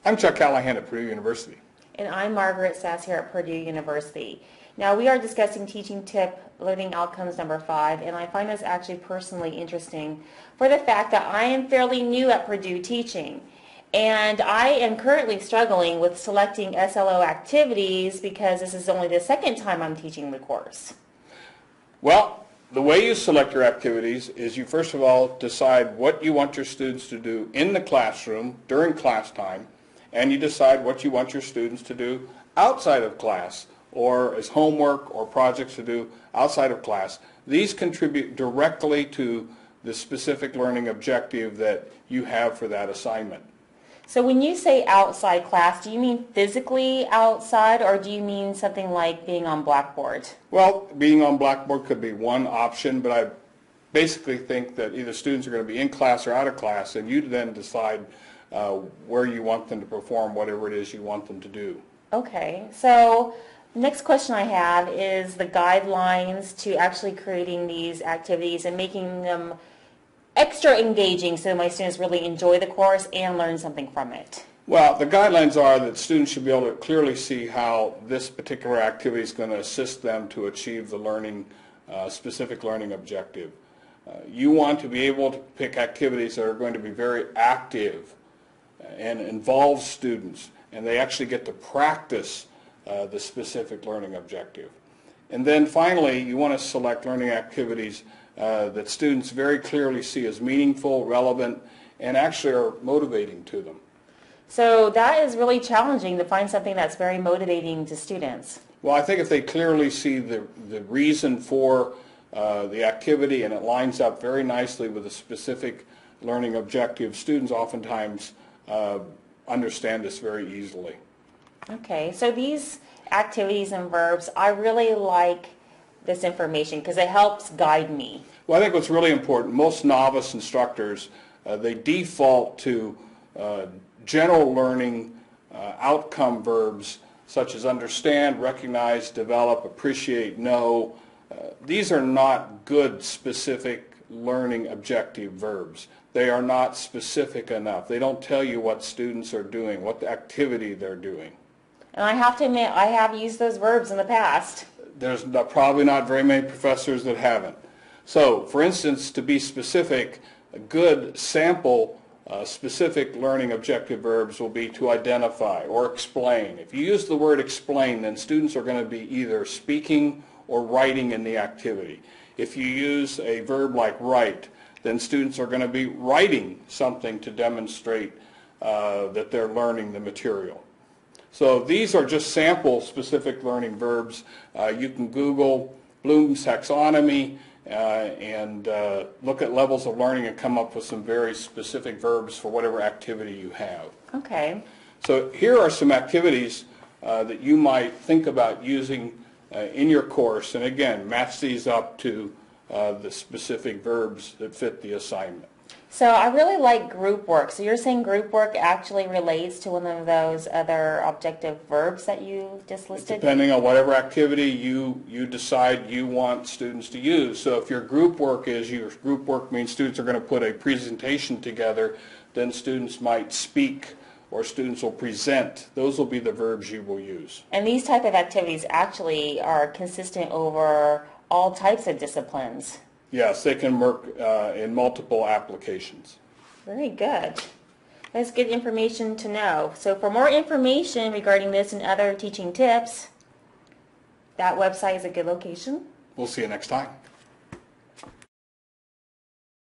I'm Chuck Callahan at Purdue University. And I'm Margaret Sass here at Purdue University. Now we are discussing teaching tip learning outcomes number 5, and I find this actually personally interesting for the fact that I am fairly new at Purdue teaching. And I am currently struggling with selecting SLO activities because this is only the second time I'm teaching the course. Well, the way you select your activities is you first of all decide what you want your students to do in the classroom during class time, and you decide what you want your students to do outside of class or as homework or projects to do outside of class. These contribute directly to the specific learning objective that you have for that assignment. So when you say outside class, do you mean physically outside, or do you mean something like being on Blackboard? Well, being on Blackboard could be one option, but I basically think that either students are going to be in class or out of class, and you then decide where you want them to perform whatever it is you want them to do. Okay, so next question I have is the guidelines to actually creating these activities and making them extra engaging so my students really enjoy the course and learn something from it. Well, the guidelines are that students should be able to clearly see how this particular activity is going to assist them to achieve the learning, specific learning objective. You want to be able to pick activities that are going to be very active and involve students, and they actually get to practice the specific learning objective. And then finally, you want to select learning activities that students very clearly see as meaningful, relevant, and actually are motivating to them. So that is really challenging to find something that's very motivating to students. Well, I think if they clearly see the reason for the activity and it lines up very nicely with a specific learning objective, students oftentimes understand this very easily. Okay, so these activities and verbs, I really like this information because it helps guide me. Well, I think what's really important, most novice instructors, they default to general learning outcome verbs such as understand, recognize, develop, appreciate, know. These are not good specific learning objective verbs. They are not specific enough. They don't tell you what students are doing, what activity they're doing. And I have to admit, I have used those verbs in the past. There's probably not very many professors that haven't. So, for instance, to be specific, a good sample specific learning objective verbs will be to identify or explain. If you use the word explain, then students are going to be either speaking or writing in the activity. If you use a verb like write, then students are going to be writing something to demonstrate that they're learning the material. So these are just sample specific learning verbs. You can Google Bloom's taxonomy and look at levels of learning and come up with some very specific verbs for whatever activity you have. Okay. So here are some activities that you might think about using in your course, and again, match these up to the specific verbs that fit the assignment. So I really like group work. So you're saying group work actually relates to one of those other objective verbs that you just listed? Depending on whatever activity you decide you want students to use. So if your group work means students are going to put a presentation together, then students might speak or students will present. Those will be the verbs you will use. And these type of activities actually are consistent over all types of disciplines. Yes, they can work in multiple applications. Very good. That's good information to know. So for more information regarding this and other teaching tips, that website is a good location. We'll see you next time.